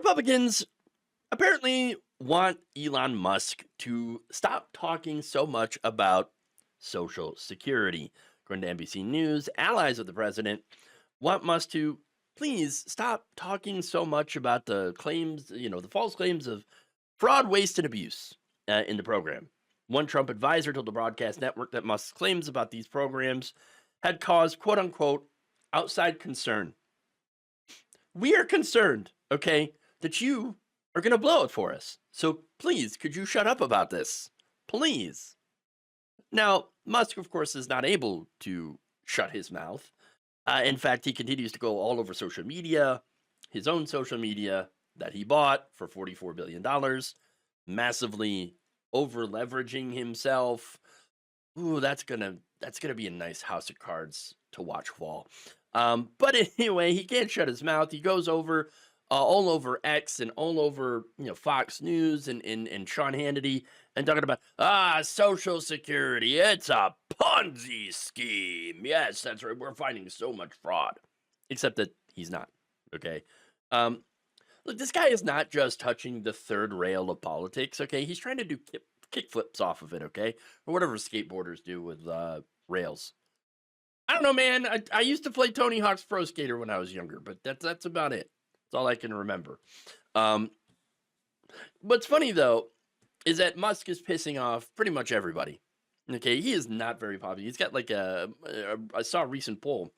Republicans apparently want Elon Musk to stop talking so much about Social Security. According to NBC News, allies of the president want Musk to please stop talking so much about the claims, the false claims of fraud, waste, and abuse in the program. One Trump advisor told the broadcast network that Musk's claims about these programs had caused quote unquote outside concern. We are concerned, okay, that you are going to blow it for us. So please, could you shut up about this? Please. Now, Musk, of course, is not able to shut his mouth. In fact, he continues to go all over social media, his own social media that he bought for $44 billion, massively over leveraging himself. Ooh, that's gonna be a nice house of cards to watch fall. But anyway, he can't shut his mouth. He goes over all over X and all over Fox News and Sean Hannity and talking about Social Security. It's a Ponzi scheme. Yes, that's right. We're finding so much fraud, except that he's not. Okay. Look, this guy is not just touching the third rail of politics. Okay, he's trying to do kick flips off of it. Okay, or whatever skateboarders do with rails. I don't know, man. I used to play Tony Hawk's Pro Skater when I was younger, but that's about it. That's all I can remember. What's funny, though, is that Musk is pissing off pretty much everybody. Okay, he is not very popular. He's got like I saw a recent poll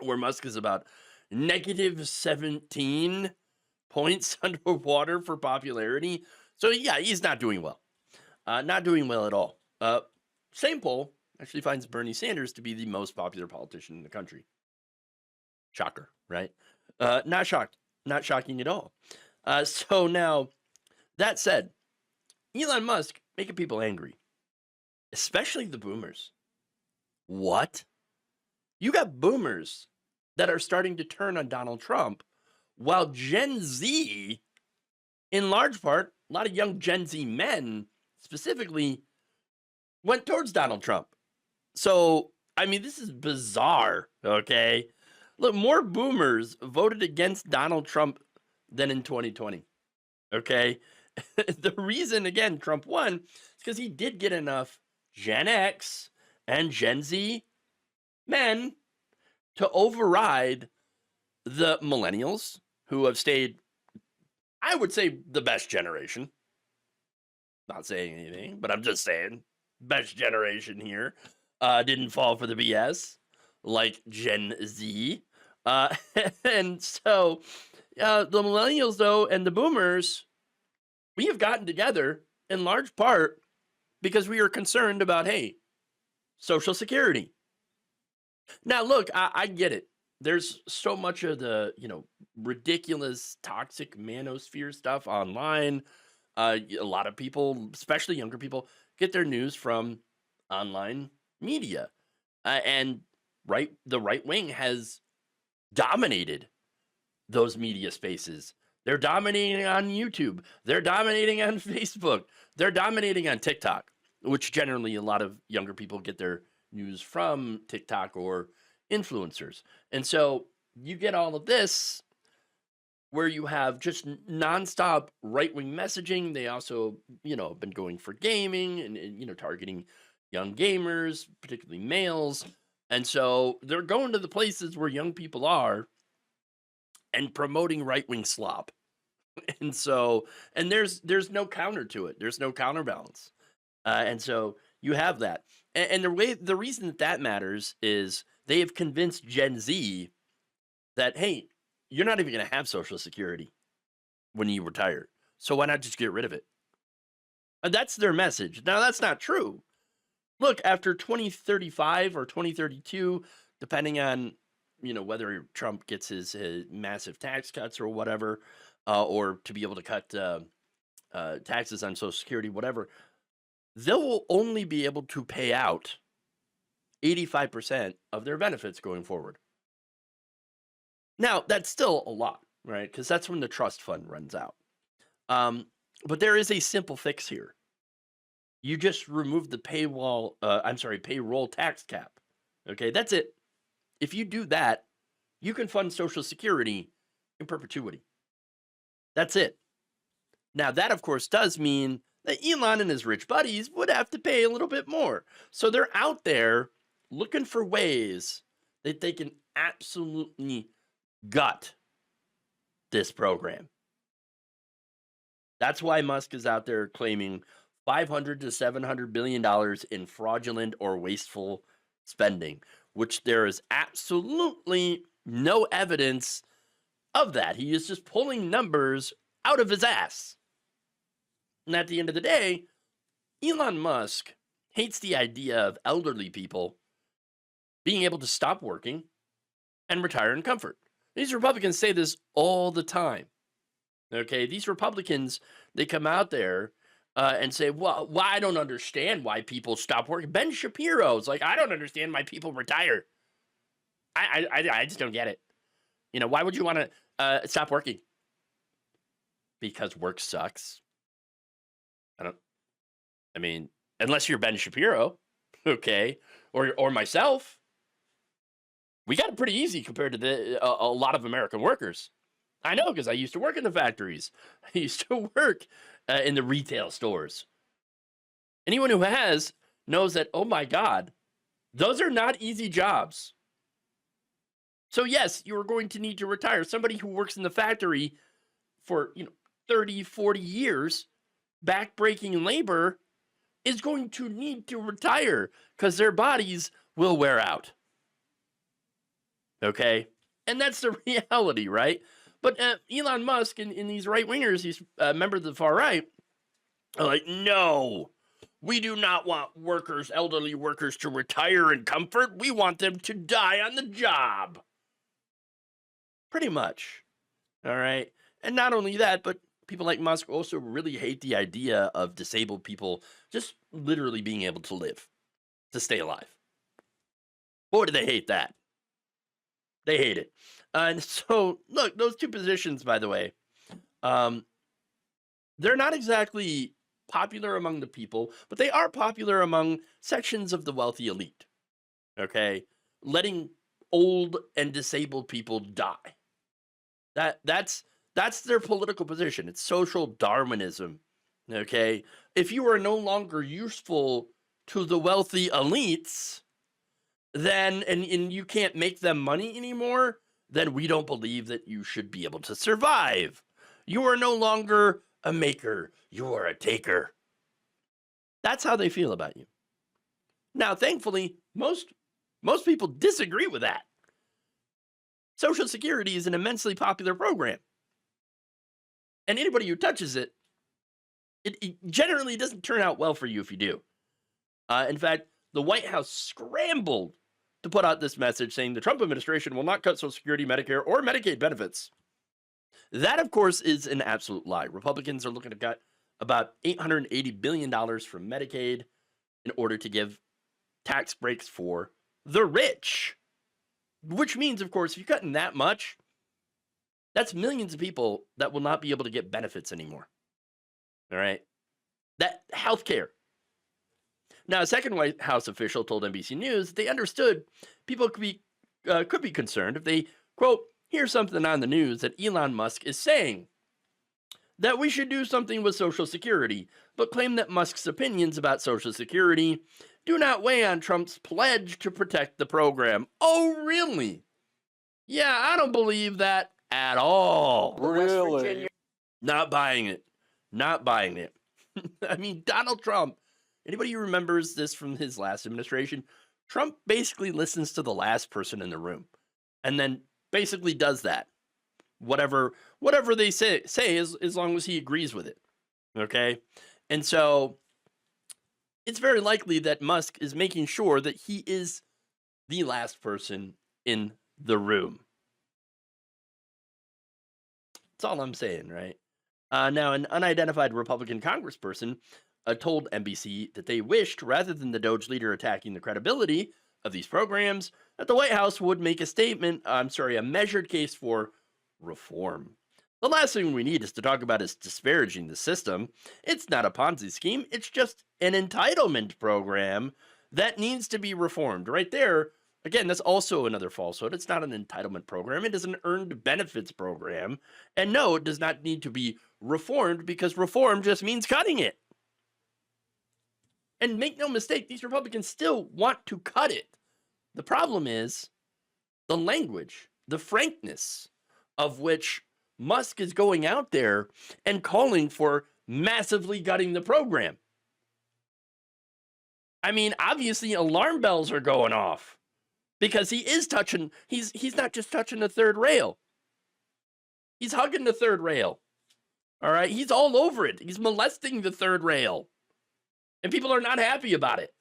where Musk is about negative 17 points underwater for popularity. So, yeah, he's not doing well. Not doing well at all. Same poll actually finds Bernie Sanders to be the most popular politician in the country. Shocker, right? Not shocked. Not shocking at all. So now, that said, Elon Musk making people angry, especially the boomers. What? You got boomers that are starting to turn on Donald Trump, while Gen Z, in large part, a lot of young Gen Z men specifically, went towards Donald Trump. So, I mean, this is bizarre, okay? Look, more boomers voted against Donald Trump than in 2020, okay? The reason, again, Trump won is because he did get enough Gen X and Gen Z men to override the millennials who have stayed, I would say, the best generation. Not saying anything, but I'm just saying, best generation here. Didn't fall for the BS like Gen Z. And so the millennials, though, and the boomers, we have gotten together in large part because we are concerned about, hey, Social Security. Now, look, I get it. There's so much of the, ridiculous, toxic manosphere stuff online. A lot of people, especially younger people, get their news from online media. And the right wing has dominated those media spaces. They're dominating on YouTube. They're dominating on Facebook. They're dominating on TikTok, which generally a lot of younger people get their news from TikTok or influencers. And so you get all of this where you have just nonstop right-wing messaging. They also, have been going for gaming and targeting young gamers, particularly males. And so they're going to the places where young people are and promoting right-wing slop. And so, and there's no counter to it. There's no counterbalance. And so you have that. And the reason that matters is they have convinced Gen Z that, hey, you're not even going to have Social Security when you retire. So why not just get rid of it? And that's their message. Now, that's not true. Look, after 2035 or 2032, depending on, whether Trump gets his massive tax cuts or whatever, or to be able to cut taxes on Social Security, whatever, they'll only be able to pay out 85% of their benefits going forward. Now, that's still a lot, right? Because that's when the trust fund runs out. But there is a simple fix here. You just remove the payroll tax cap. Okay, that's it. If you do that, you can fund Social Security in perpetuity. That's it. Now, that, of course, does mean that Elon and his rich buddies would have to pay a little bit more. So they're out there looking for ways that they can absolutely gut this program. That's why Musk is out there claiming $500 to $700 billion in fraudulent or wasteful spending, which there is absolutely no evidence of that. He is just pulling numbers out of his ass. And at the end of the day, Elon Musk hates the idea of elderly people being able to stop working and retire in comfort. These Republicans say this all the time. Okay, these Republicans, they come out there and say, well, I don't understand why people stop working. Ben Shapiro's like, I don't understand why people retire. I just don't get it. You know, why would you want to stop working? Because work sucks. I mean, unless you're Ben Shapiro, okay, or myself, we got it pretty easy compared to a lot of American workers. I know, because I used to work in the factories. I used to work in the retail stores. Anyone who has knows that, oh my God, those are not easy jobs. So yes, you are going to need to retire. Somebody who works in the factory for 30, 40 years, back-breaking labor, is going to need to retire because their bodies will wear out. Okay? And that's the reality, right? But Elon Musk and these right-wingers, these members of the far right, are like, no, we do not want workers, elderly workers, to retire in comfort. We want them to die on the job. Pretty much. All right? And not only that, but people like Musk also really hate the idea of disabled people just literally being able to live, to stay alive. Boy, do they hate that. They hate it. And so, look, those two positions, by the way, they're not exactly popular among the people, but they are popular among sections of the wealthy elite. Okay? Letting old and disabled people die. That's their political position. It's social Darwinism. Okay? If you are no longer useful to the wealthy elites, then and you can't make them money anymore, then we don't believe that you should be able to survive. You are no longer a maker, you are a taker. That's how they feel about you. Now, thankfully, most people disagree with that. Social Security is an immensely popular program. And anybody who touches it, it generally doesn't turn out well for you if you do. In fact, the White House scrambled to put out this message saying the Trump administration will not cut Social Security, Medicare, or Medicaid benefits. That, of course, is an absolute lie. Republicans are looking to cut about $880 billion from Medicaid in order to give tax breaks for the rich. Which means, of course, if you're cutting that much, that's millions of people that will not be able to get benefits anymore. All right? That healthcare. Now, a second White House official told NBC News that they understood people could be concerned if they, quote, hear something on the news that Elon Musk is saying that we should do something with Social Security, but claim that Musk's opinions about Social Security do not weigh on Trump's pledge to protect the program. Oh, really? Yeah, I don't believe that at all. Really? Not buying it. Not buying it. I mean, Donald Trump, anybody who remembers this from his last administration, Trump basically listens to the last person in the room and then basically does that. Whatever they say as long as he agrees with it. Okay? And so it's very likely that Musk is making sure that he is the last person in the room. That's all I'm saying, right? Now, an unidentified Republican congressperson told NBC that they wished, rather than the DOGE leader attacking the credibility of these programs, that the White House would make a measured case for reform. The last thing we need is to talk about is disparaging the system. It's not a Ponzi scheme. It's just an entitlement program that needs to be reformed. Right there, Again, that's also another falsehood. It's not an entitlement program. It is an earned benefits program. And no, it does not need to be reformed because reform just means cutting it. And make no mistake, these Republicans still want to cut it. The problem is the language, the frankness of which Musk is going out there and calling for massively gutting the program. I mean, obviously alarm bells are going off because he is touching, he's not just touching the third rail. He's hugging the third rail. All right, he's all over it. He's molesting the third rail. And people are not happy about it.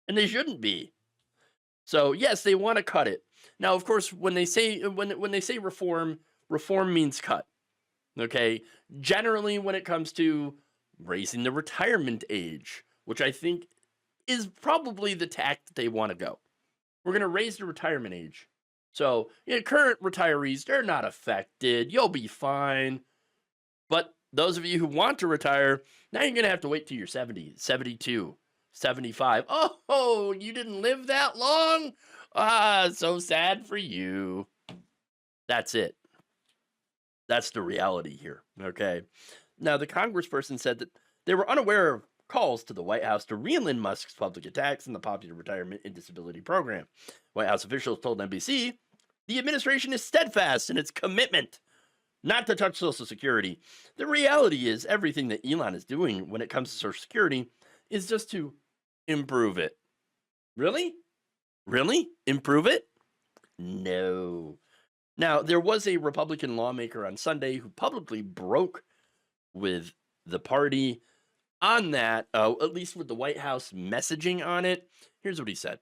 And they shouldn't be. So, yes, they want to cut it. Now, of course, when they say reform, reform means cut. Okay? Generally, when it comes to raising the retirement age, which I think is probably the tack that they want to go. We're going to raise the retirement age. So, current retirees, they're not affected. You'll be fine. But those of you who want to retire, now you're going to have to wait till you're 70, 72, 75. Oh, you didn't live that long? So sad for you. That's it. That's the reality here, okay? Now, the congressperson said that they were unaware of calls to the White House to reel in Musk's public attacks on the popular retirement and disability program. White House officials told NBC the administration is steadfast in its commitment not to touch Social Security. The reality is everything that Elon is doing when it comes to Social Security is just to improve it. Really? Really? Improve it? No. Now, there was a Republican lawmaker on Sunday who publicly broke with the party on that, at least with the White House messaging on it. Here's what he said.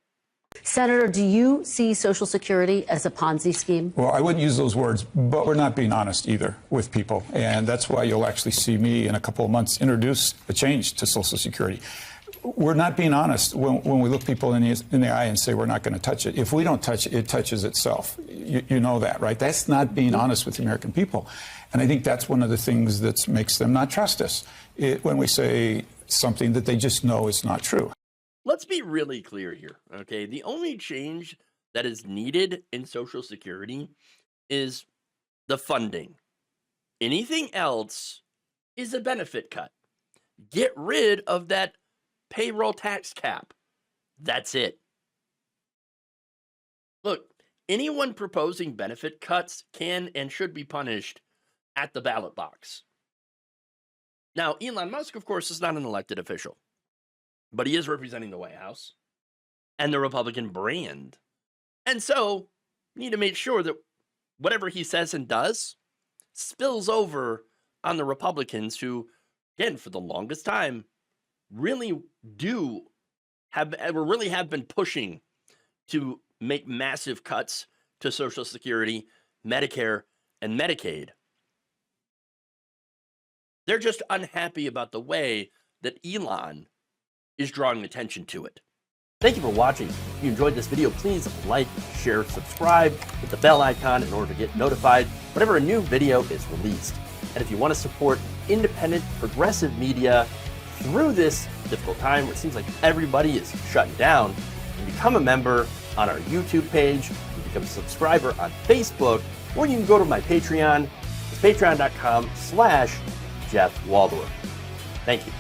Senator, do you see Social Security as a Ponzi scheme? Well, I wouldn't use those words, but we're not being honest either with people. And that's why you'll actually see me in a couple of months introduce a change to Social Security. We're not being honest when we look people in the eye and say we're not going to touch it. If we don't touch it, it touches itself. You know that, right? That's not being honest with the American people. And I think that's one of the things that makes them not trust us when we say something that they just know is not true. Let's be really clear here, okay? The only change that is needed in Social Security is the funding. Anything else is a benefit cut. Get rid of that payroll tax cap. That's it. Look, anyone proposing benefit cuts can and should be punished at the ballot box. Now, Elon Musk, of course, is not an elected official, but he is representing the White House and the Republican brand. And so, you need to make sure that whatever he says and does spills over on the Republicans who, again, for the longest time, really have been pushing to make massive cuts to Social Security, Medicare, and Medicaid. They're just unhappy about the way that Elon is drawing attention to it. Thank you for watching. If you enjoyed this video, please like, share, subscribe, hit the bell icon in order to get notified whenever a new video is released. And if you want to support independent, progressive media through this difficult time where it seems like everybody is shutting down, you become a member on our YouTube page, you become a subscriber on Facebook, or you can go to my Patreon. It's patreon.com/Jeff Waldorf. Thank you.